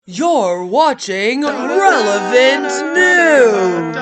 You're watching Relevant News!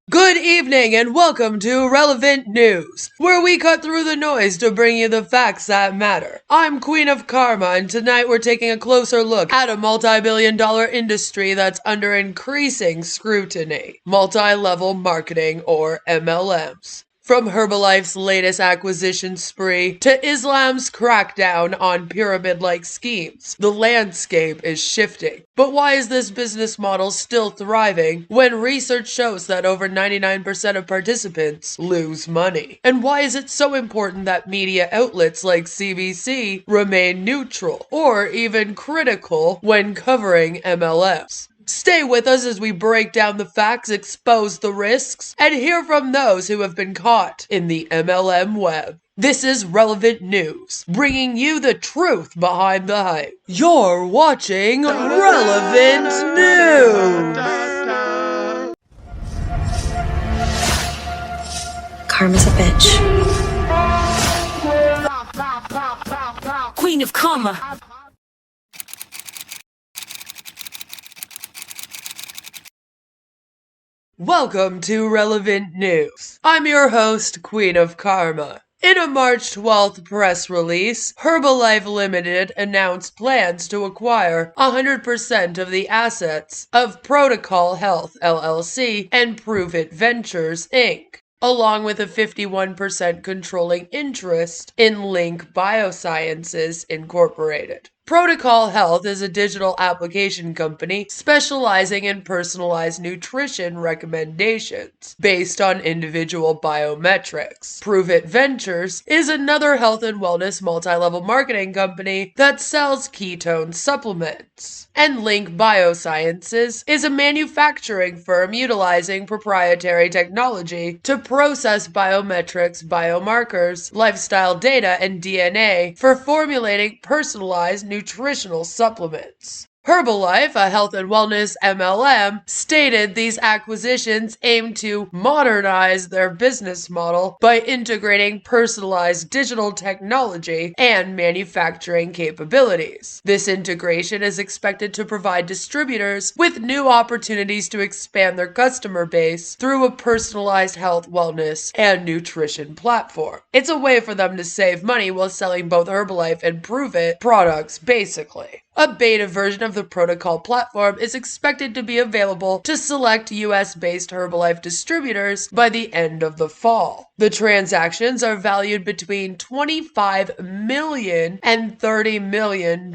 Good evening and welcome to Relevant News, where we cut through the noise to bring you the facts that matter. I'm Queen of Karma, and tonight we're taking a closer look at a multi-billion-dollar industry that's under increasing scrutiny: multi-level marketing, or MLMs. From Herbalife's latest acquisition spree to Islam's crackdown on pyramid-like schemes, the landscape is shifting. But why is this business model still thriving when research shows that over 99% of participants lose money? And why is it so important that media outlets like CBC remain neutral or even critical when covering MLMs? Stay with us as we break down the facts, expose the risks, and hear from those who have been caught in the MLM web. This is Relevant News, bringing you the truth behind the hype. You're watching Relevant News! Karma's a bitch. Queen of Karma. Welcome to Relevant News. I'm your host, Queen of Karma. In a March 12th press release, Herbalife Limited announced plans to acquire 100% of the assets of Protocol Health LLC and Prove It Ventures Inc., along with a 51% controlling interest in Link Biosciences Incorporated. Protocol Health is a digital application company specializing in personalized nutrition recommendations based on individual biometrics. Prove It Ventures is another health and wellness multi-level marketing company that sells ketone supplements. And Link Biosciences is a manufacturing firm utilizing proprietary technology to process biometrics, biomarkers, lifestyle data, and DNA for formulating personalized nutritional supplements. Herbalife, a health and wellness MLM, stated these acquisitions aim to modernize their business model by integrating personalized digital technology and manufacturing capabilities. This integration is expected to provide distributors with new opportunities to expand their customer base through a personalized health, wellness, and nutrition platform. It's a way for them to save money while selling both Herbalife and Prove It products, basically. A beta version of the Protocol platform is expected to be available to select US-based Herbalife distributors by the end of the fall. The transactions are valued between $25 million and $30 million,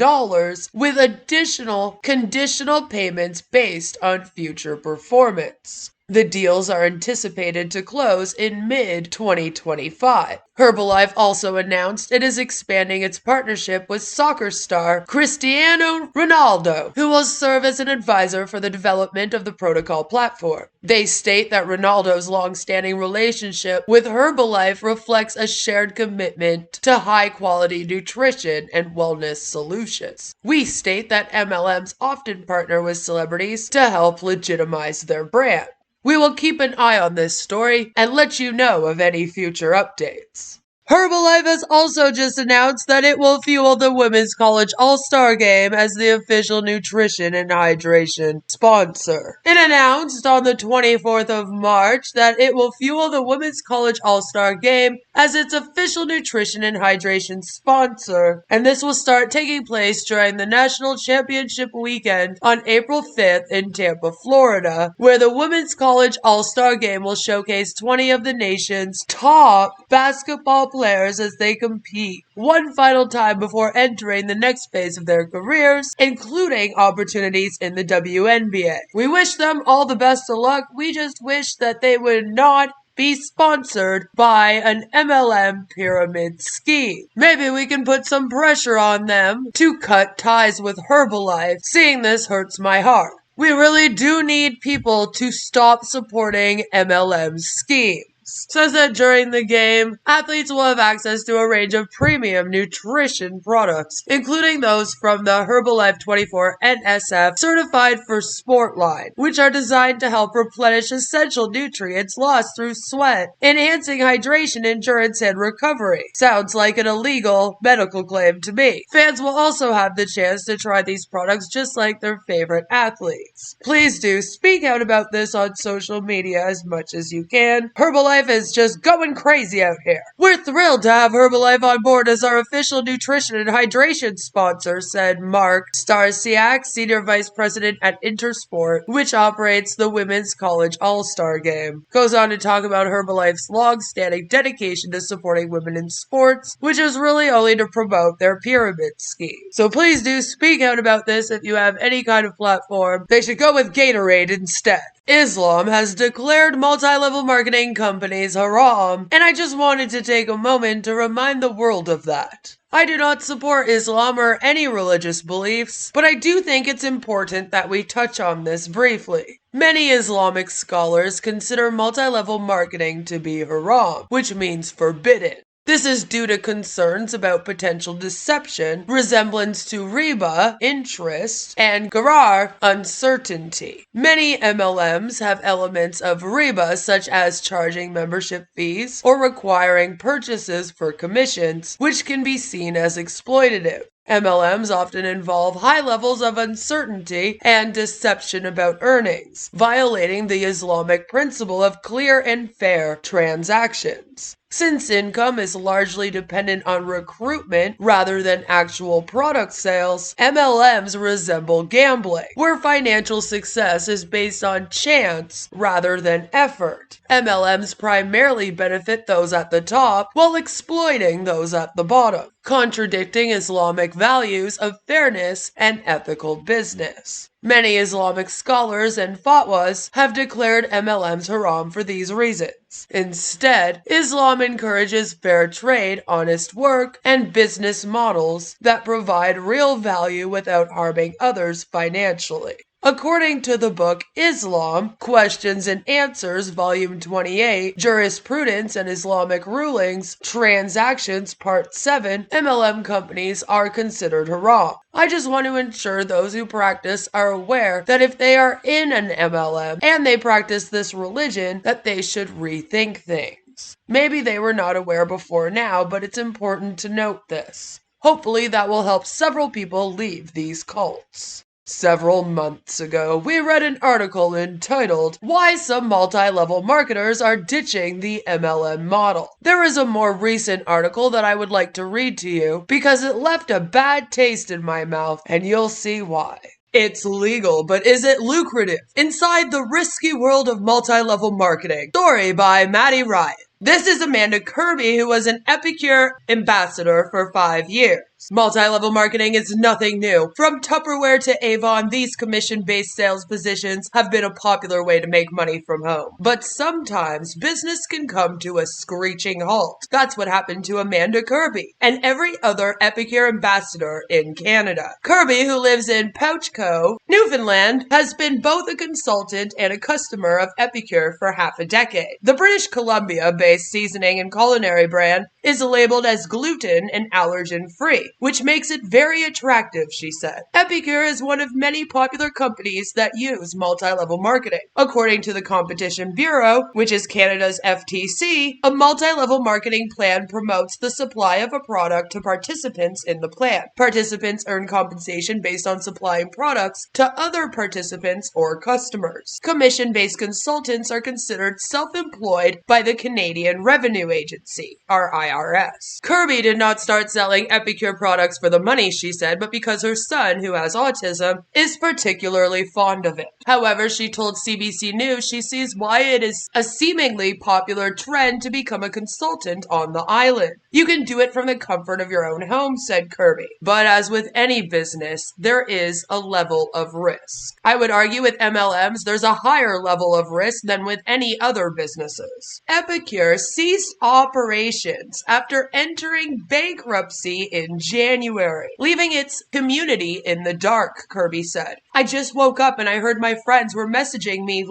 with additional conditional payments based on future performance. The deals are anticipated to close in mid-2025. Herbalife also announced it is expanding its partnership with soccer star Cristiano Ronaldo, who will serve as an advisor for the development of the Protocol platform. They state that Ronaldo's long-standing relationship with Herbalife reflects a shared commitment to high-quality nutrition and wellness solutions. We state that MLMs often partner with celebrities to help legitimize their brand. We will keep an eye on this story and let you know of any future updates. Herbalife has also just announced that it will fuel the Women's College All-Star Game as the official nutrition and hydration sponsor. It announced on the 24th of March that it will fuel the Women's College All-Star Game as its official nutrition and hydration sponsor, and this will start taking place during the National Championship weekend on April 5th in Tampa, Florida, where the Women's College All-Star Game will showcase 20 of the nation's top basketball players as they compete one final time before entering the next phase of their careers, including opportunities in the WNBA. We wish them all the best of luck. We just wish that they would not be sponsored by an MLM pyramid scheme. Maybe we can put some pressure on them to cut ties with Herbalife. Seeing this hurts my heart. We really do need people to stop supporting MLM's scheme. says that during the game, athletes will have access to a range of premium nutrition products, including those from the Herbalife 24 NSF certified for sport line, which are designed to help replenish essential nutrients lost through sweat, enhancing hydration, endurance, and recovery. Sounds like an illegal medical claim to me. Fans will also have the chance to try these products just like their favorite athletes. Please do speak out about this on social media as much as you can. Herbalife is just going crazy out here. We're thrilled to have Herbalife on board as our official nutrition and hydration sponsor, said Mark Starsiak, Senior Vice President at Intersport, which operates the Women's College All-Star Game. Goes on to talk about Herbalife's long-standing dedication to supporting women in sports, which is really only to promote their pyramid scheme. So please do speak out about this if you have any kind of platform. They should go with Gatorade instead. Islam has declared multi-level marketing companies haram, and I just wanted to take a moment to remind the world of that. I do not support Islam or any religious beliefs, but I do think it's important that we touch on this briefly. Many Islamic scholars consider multi-level marketing to be haram, which means forbidden. This is due to concerns about potential deception, resemblance to riba, interest, and gharar, uncertainty. Many MLMs have elements of riba, such as charging membership fees or requiring purchases for commissions, which can be seen as exploitative. MLMs often involve high levels of uncertainty and deception about earnings, violating the Islamic principle of clear and fair transactions. Since income is largely dependent on recruitment rather than actual product sales, MLMs resemble gambling, where financial success is based on chance rather than effort. MLMs primarily benefit those at the top while exploiting those at the bottom, contradicting Islamic values of fairness and ethical business. Many Islamic scholars and fatwas have declared MLMs haram for these reasons. Instead, Islam encourages fair trade, honest work, and business models that provide real value without harming others financially. According to the book Islam, Questions and Answers, Volume 28, Jurisprudence and Islamic Rulings, Transactions, Part 7, MLM companies are considered haram. I just want to ensure those who practice are aware that if they are in an MLM and they practice this religion, that they should rethink things. Maybe they were not aware before now, but it's important to note this. Hopefully that will help several people leave these cults. Several months ago, we read an article entitled, Why Some Multi-Level Marketers Are Ditching the MLM Model. There is a more recent article that I would like to read to you because it left a bad taste in my mouth, and you'll see why. It's legal, but is it lucrative? Inside the risky world of multi-level marketing. Story by Maddie Ryan. This is Amanda Kirby, who was an Epicure ambassador for 5 years. Multi-level marketing is nothing new. From Tupperware to Avon, these commission-based sales positions have been a popular way to make money from home. But sometimes business can come to a screeching halt. That's what happened to Amanda Kirby and every other Epicure ambassador in Canada. Kirby, who lives in Pouchco, Newfoundland, has been both a consultant and a customer of Epicure for half a decade. The British Columbia-based seasoning and culinary brand is labeled as gluten and allergen-free, which makes it very attractive, she said. Epicure is one of many popular companies that use multi-level marketing. According to the Competition Bureau, which is Canada's FTC, a multi-level marketing plan promotes the supply of a product to participants in the plan. Participants earn compensation based on supplying products to other participants or customers. Commission-based consultants are considered self-employed by the Canadian Revenue Agency, or IRS. Kirby did not start selling Epicure products for the money, she said, but because her son, who has autism, is particularly fond of it. However, she told CBC News she sees why it is a seemingly popular trend to become a consultant on the island. You can do it from the comfort of your own home, said Kirby. But as with any business, there is a level of risk. I would argue with MLMs, there's a higher level of risk than with any other businesses. Epicure ceased operations after entering bankruptcy in January, leaving its community in the dark, Kirby said. I just woke up and I heard my friends were messaging me,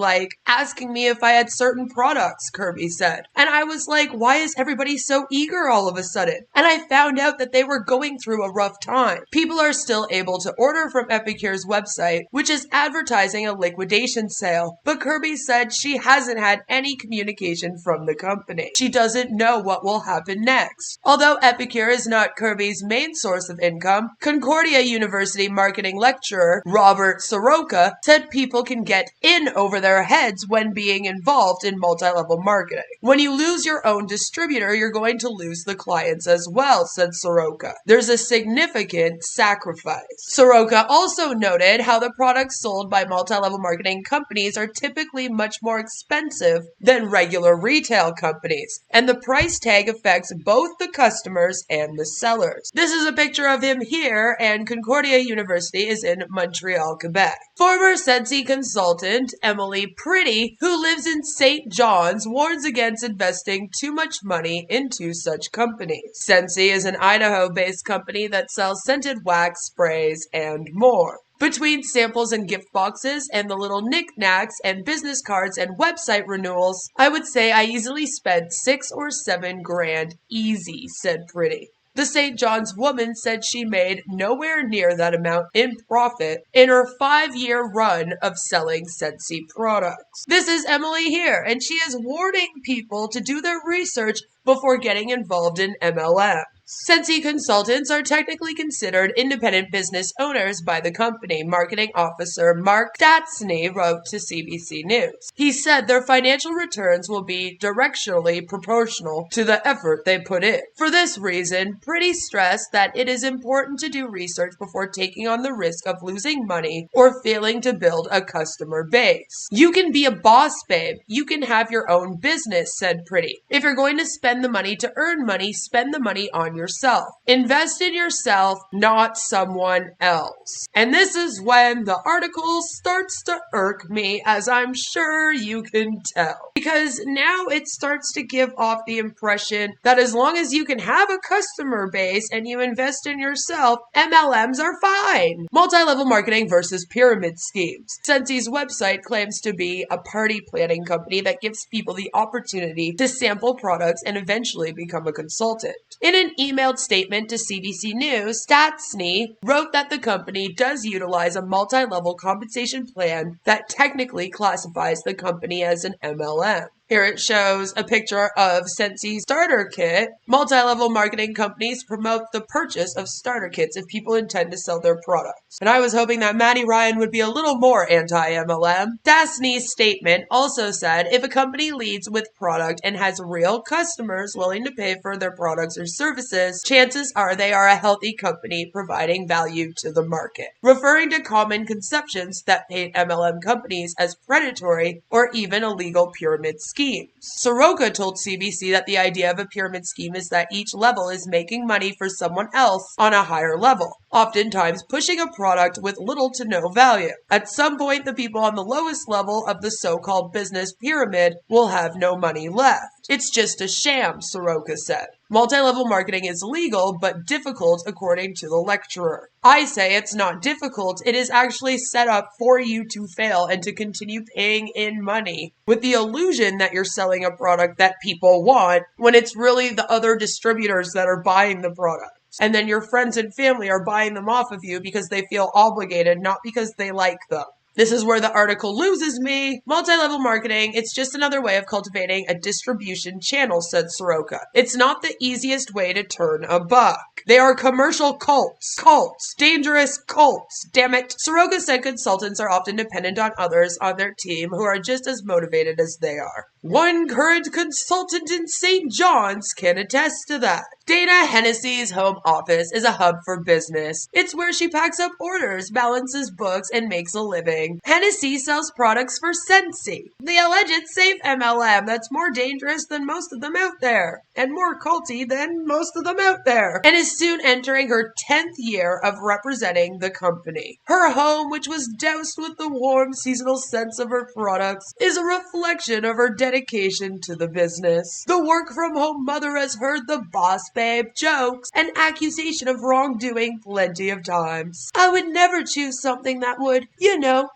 asking me if I had certain products, Kirby said. And I was like, why is everybody so eager all of a sudden? And I found out that they were going through a rough time. People are still able to order from Epicure's website, which is advertising a liquidation sale. But Kirby said she hasn't had any communication from the company. She doesn't know what will happen next. Although Epicure is not Kirby's main source of income, Concordia University marketing lecturer Robert Soroka said people can get in over their heads when being involved in multi-level marketing. When you lose your own distributor, you're going to lose the clients as well, said Soroka. There's a significant sacrifice. Soroka also noted how the products sold by multi-level marketing companies are typically much more expensive than regular retail companies, and the price tag affects both the customers and the sellers. This is a picture of him here, and Concordia University is in Montreal, Quebec. Former Sensi consultant Emily Pretty, who lives in St. John's, warns against investing too much money into such companies. Sensi is an Idaho-based company that sells scented wax, sprays, and more. Between samples and gift boxes and the little knickknacks and business cards and website renewals, I would say I easily spent $6 or $7 grand easy, said Pretty. The St. John's woman said she made nowhere near that amount in profit in her 5-year run of selling Sensi products. This is Emily here, and she is warning people to do their research before getting involved in MLM. Sensi consultants are technically considered independent business owners by the company, marketing officer Mark Statsny wrote to CBC News. He said their financial returns will be directionally proportional to the effort they put in. For this reason, Pretty stressed that it is important to do research before taking on the risk of losing money or failing to build a customer base. You can be a boss, babe. You can have your own business, said Pretty. If you're going to spend the money to earn money, spend the money on yourself. Invest in yourself, not someone else. And this is when the article starts to irk me, as I'm sure you can tell. Because now it starts to give off the impression that as long as you can have a customer base and you invest in yourself, MLMs are fine. Multi-level marketing versus pyramid schemes. Sensi's website claims to be a party planning company that gives people the opportunity to sample products and eventually become a consultant. In an emailed statement to CBC News, Statsny wrote that the company does utilize a multi-level compensation plan that technically classifies the company as an MLM. Here it shows a picture of Sensi's starter kit. Multi-level marketing companies promote the purchase of starter kits if people intend to sell their products. And I was hoping that Maddie Ryan would be a little more anti-MLM. Statsny's statement also said, if a company leads with product and has real customers willing to pay for their products or services, chances are they are a healthy company providing value to the market. Referring to common conceptions that paint MLM companies as predatory or even illegal pyramid schemes. Soroka told CBC that the idea of a pyramid scheme is that each level is making money for someone else on a higher level, oftentimes pushing a product with little to no value. At some point, the people on the lowest level of the so-called business pyramid will have no money left. It's just a sham, Soroka said. Multi-level marketing is legal, but difficult according to the lecturer. I say it's not difficult, it is actually set up for you to fail and to continue paying in money with the illusion that you're selling a product that people want when it's really the other distributors that are buying the product. And then your friends and family are buying them off of you because they feel obligated, not because they like them. This is where the article loses me. Multi-level marketing, it's just another way of cultivating a distribution channel, said Soroka. It's not the easiest way to turn a buck. They are commercial cults. Cults. Dangerous cults. Damn it. Soroka said consultants are often dependent on others on their team who are just as motivated as they are. One current consultant in St. John's can attest to that. Dana Hennessy's home office is a hub for business. It's where she packs up orders, balances books, and makes a living marketing. Hennessy sells products for Sensi, the alleged safe MLM that's more dangerous than most of them out there, and more culty than most of them out there, and is soon entering her 10th year of representing the company. Her home, which was doused with the warm seasonal scents of her products, is a reflection of her dedication to the business. The work-from-home mother has heard the boss babe jokes and accusation of wrongdoing plenty of times. I would never choose something that would,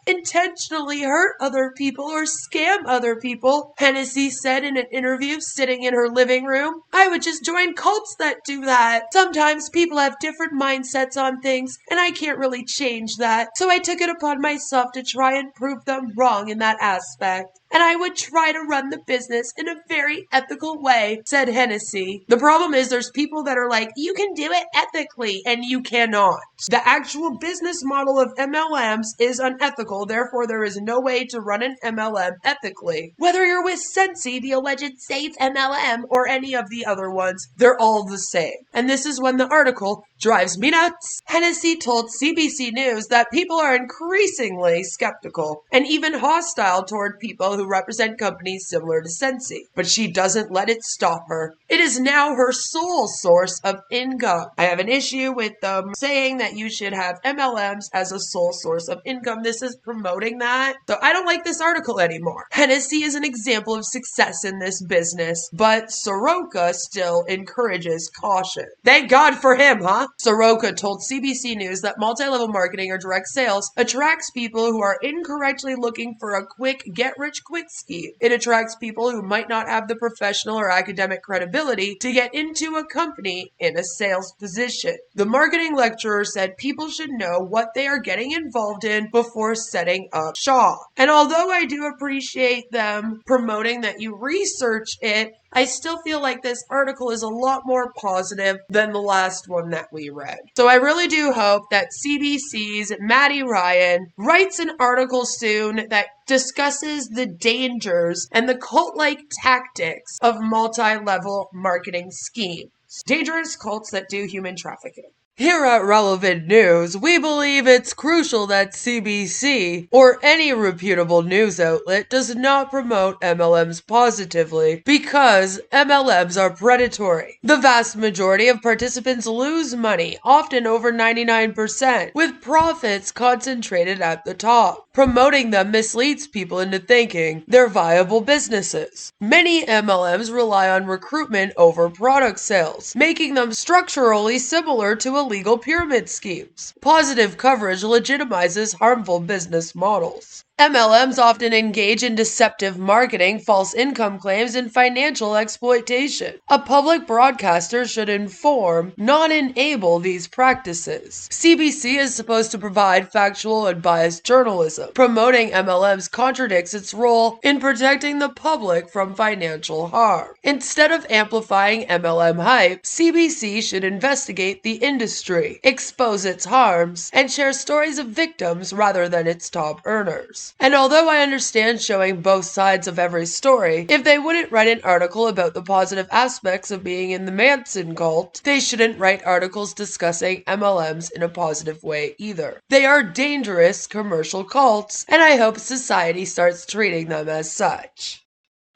intentionally hurt other people or scam other people, Hennessy said in an interview sitting in her living room. I would just join cults that do that. Sometimes people have different mindsets on things, and I can't really change that. So I took it upon myself to try and prove them wrong in that aspect. And I would try to run the business in a very ethical way, said Hennessy. The problem is there's people that are like, you can do it ethically, and you cannot. The actual business model of MLMs is unethical, therefore there is no way to run an MLM ethically. Whether you're with Sensi, the alleged safe MLM, or any of the other ones, they're all the same. And this is when the article drives me nuts. Hennessy told CBC News that people are increasingly skeptical and even hostile toward people who represent companies similar to Sensi, but she doesn't let it stop her. It is now her sole source of income. I have an issue with them saying that you should have MLMs as a sole source of income. This is promoting that. So I don't like this article anymore. Hennessy is an example of success in this business, but Soroka still encourages caution. Thank God for him, huh? Soroka told CBC News that multi-level marketing or direct sales attracts people who are incorrectly looking for a quick get-rich-quick scheme. It attracts people who might not have the professional or academic credibility to get into a company in a sales position. The marketing lecturer said people should know what they are getting involved in before setting up shop. And although I do appreciate them promoting that you research it, I still feel like this article is a lot more positive than the last one that we read. So I really do hope that CBC's Maddie Ryan writes an article soon that discusses the dangers and the cult-like tactics of multi-level marketing schemes. Dangerous cults that do human trafficking. Here at Relevant News, we believe it's crucial that CBC, or any reputable news outlet, does not promote MLMs positively because MLMs are predatory. The vast majority of participants lose money, often over 99%, with profits concentrated at the top. Promoting them misleads people into thinking they're viable businesses. Many MLMs rely on recruitment over product sales, making them structurally similar to illegal pyramid schemes. Positive coverage legitimizes harmful business models. MLMs often engage in deceptive marketing, false income claims, and financial exploitation. A public broadcaster should inform, not enable these practices. CBC is supposed to provide factual and biased journalism. Promoting MLMs contradicts its role in protecting the public from financial harm. Instead of amplifying MLM hype, CBC should investigate the industry, expose its harms, and share stories of victims rather than its top earners. And although I understand showing both sides of every story, if they wouldn't write an article about the positive aspects of being in the Manson cult, they shouldn't write articles discussing MLMs in a positive way either. They are dangerous commercial cults, and I hope society starts treating them as such.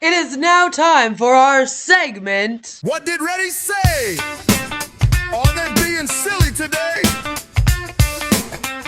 It is now time for our segment. What did Reddy say? Are they being silly today?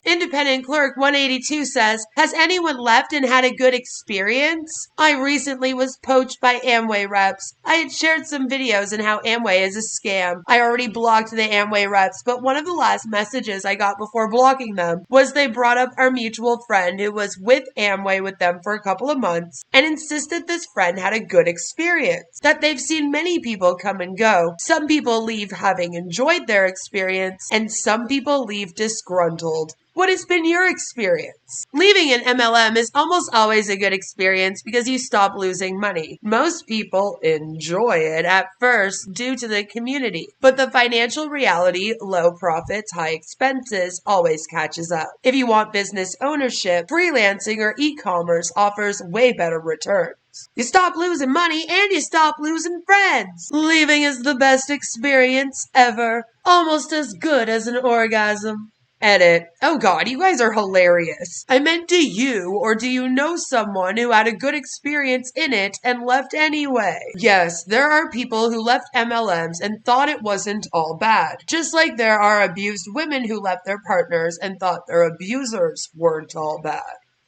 Independent Clerk 182 says, has anyone left and had a good experience? I recently was poached by Amway reps. I had shared some videos on how Amway is a scam. I already blocked the Amway reps, but one of the last messages I got before blocking them was they brought up our mutual friend who was with Amway with them for a couple of months and insisted this friend had a good experience, that they've seen many people come and go. Some people leave having enjoyed their experience, and some people leave disgruntled. What has been your experience? Leaving an MLM is almost always a good experience because you stop losing money. Most people enjoy it at first due to the community, but the financial reality, low profits, high expenses, always catches up. If you want business ownership, freelancing or e-commerce offers way better returns. You stop losing money and you stop losing friends. Leaving is the best experience ever, almost as good as an orgasm. Edit. Oh god, you guys are hilarious. I meant, do you or do you know someone who had a good experience in it and left anyway? Yes, there are people who left MLMs and thought it wasn't all bad. Just like there are abused women who left their partners and thought their abusers weren't all bad.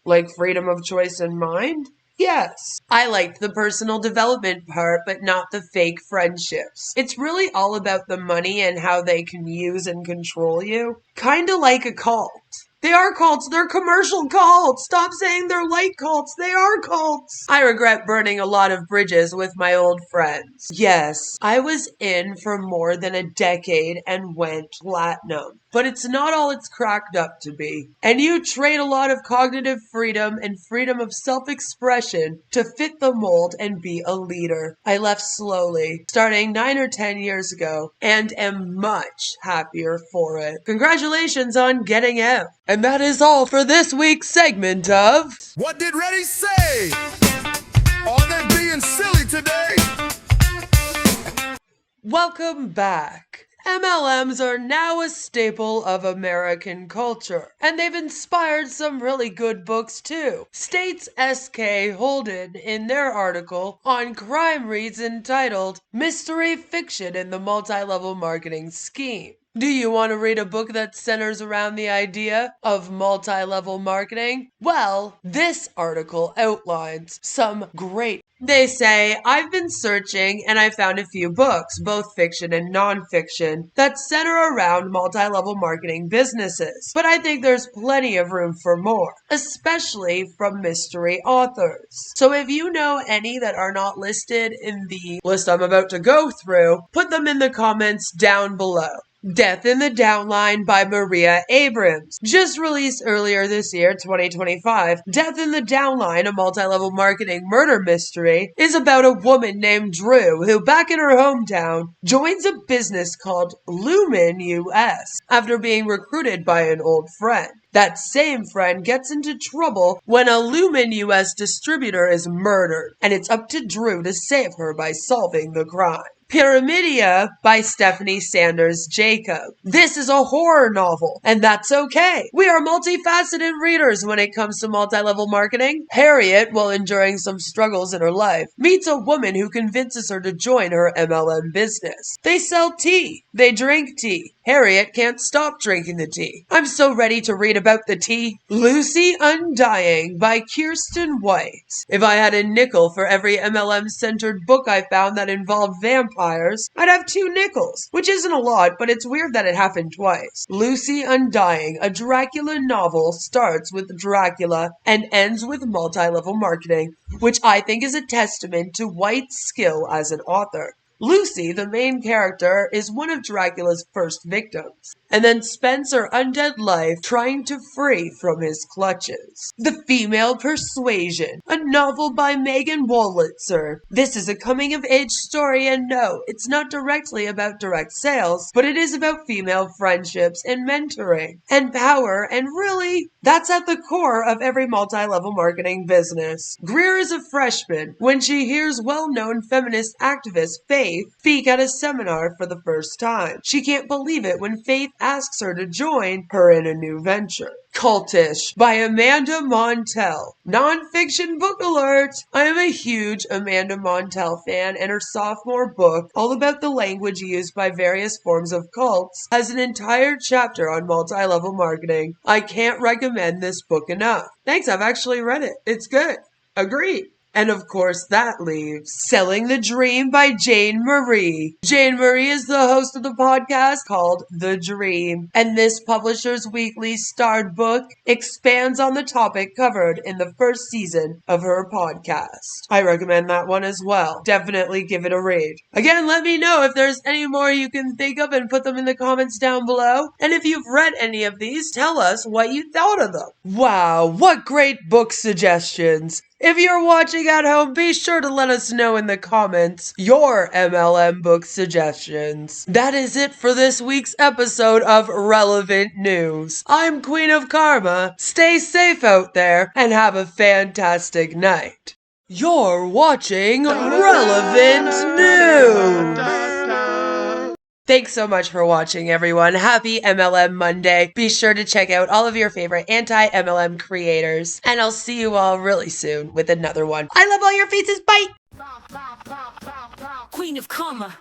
Like freedom of choice in mind? Yes. I liked the personal development part, but not the fake friendships. It's really all about the money and how they can use and control you. Kinda like a cult. They are cults. They're commercial cults. Stop saying they're like cults. They are cults. I regret burning a lot of bridges with my old friends. Yes, I was in for more than a decade and went platinum. But it's not all it's cracked up to be. And you trade a lot of cognitive freedom and freedom of self-expression to fit the mold and be a leader. I left slowly, starting 9 or 10 years ago, and am much happier for it. Congratulations on getting out. And that is all for this week's segment of What did Reddy say? Are they being silly today? Welcome back. MLMs are now a staple of American culture, and they've inspired some really good books too. States S.K. Holden in their article on crime reads entitled Mystery Fiction in the Multi-Level Marketing Scheme. Do you want to read a book that centers around the idea of multi-level marketing? Well, this article outlines some great. They say, I've been searching and I found a few books, both fiction and non-fiction, that center around multi-level marketing businesses. But I think there's plenty of room for more, especially from mystery authors. So if you know any that are not listed in the list I'm about to go through, put them in the comments down below. Death in the Downline by Maria Abrams. Just released earlier this year, 2025, Death in the Downline, a multi-level marketing murder mystery, is about a woman named Drew who, back in her hometown, joins a business called Lumen US after being recruited by an old friend. That same friend gets into trouble when a Lumen US distributor is murdered, and it's up to Drew to save her by solving the crime. Pyramidia by Stephanie Sanders Jacob. This is a horror novel, and that's okay. We are multifaceted readers when it comes to multi-level marketing. Harriet, while enduring some struggles in her life, meets a woman who convinces her to join her MLM business. They sell tea. They drink tea. Harriet can't stop drinking the tea. I'm so ready to read about the tea. Lucy Undying by Kirsten White. If I had a nickel for every MLM-centered book I found that involved vampires, I'd have 2 nickels, which isn't a lot, but it's weird that it happened twice. Lucy Undying, a Dracula novel, starts with Dracula and ends with multi-level marketing, which I think is a testament to White's skill as an author. Lucy, the main character, is one of Dracula's first victims, and then spends her undead life trying to free from his clutches. The Female Persuasion, a novel by Megan Wolitzer. This is a coming-of-age story, and no, it's not directly about direct sales, but it is about female friendships and mentoring, and power, and really, that's at the core of every multi-level marketing business. Greer is a freshman when she hears well-known feminist activist Faith speak at a seminar for the first time. She can't believe it when Faith asks her to join her in a new venture. Cultish by Amanda Montell. Non-fiction book alert! I am a huge Amanda Montell fan, and her sophomore book, all about the language used by various forms of cults, has an entire chapter on multi-level marketing. I can't recommend this book enough. Thanks, I've actually read it. It's good. Agreed. And of course, that leaves Selling the Dream by Jane Marie. Jane Marie is the host of the podcast called The Dream, and this Publisher's Weekly starred book expands on the topic covered in the first season of her podcast. I recommend that one as well. Definitely give it a read. Again, let me know if there's any more you can think of and put them in the comments down below. And if you've read any of these, tell us what you thought of them. Wow, what great book suggestions! If you're watching at home, be sure to let us know in the comments your MLM book suggestions. That is it for this week's episode of Relevant News. I'm Queen of Karma. Stay safe out there and have a fantastic night. You're watching Relevant News. Thanks so much for watching, everyone. Happy MLM Monday. Be sure to check out all of your favorite anti-MLM creators. And I'll see you all really soon with another one. I love all your faces. Bye! Queen of Karma.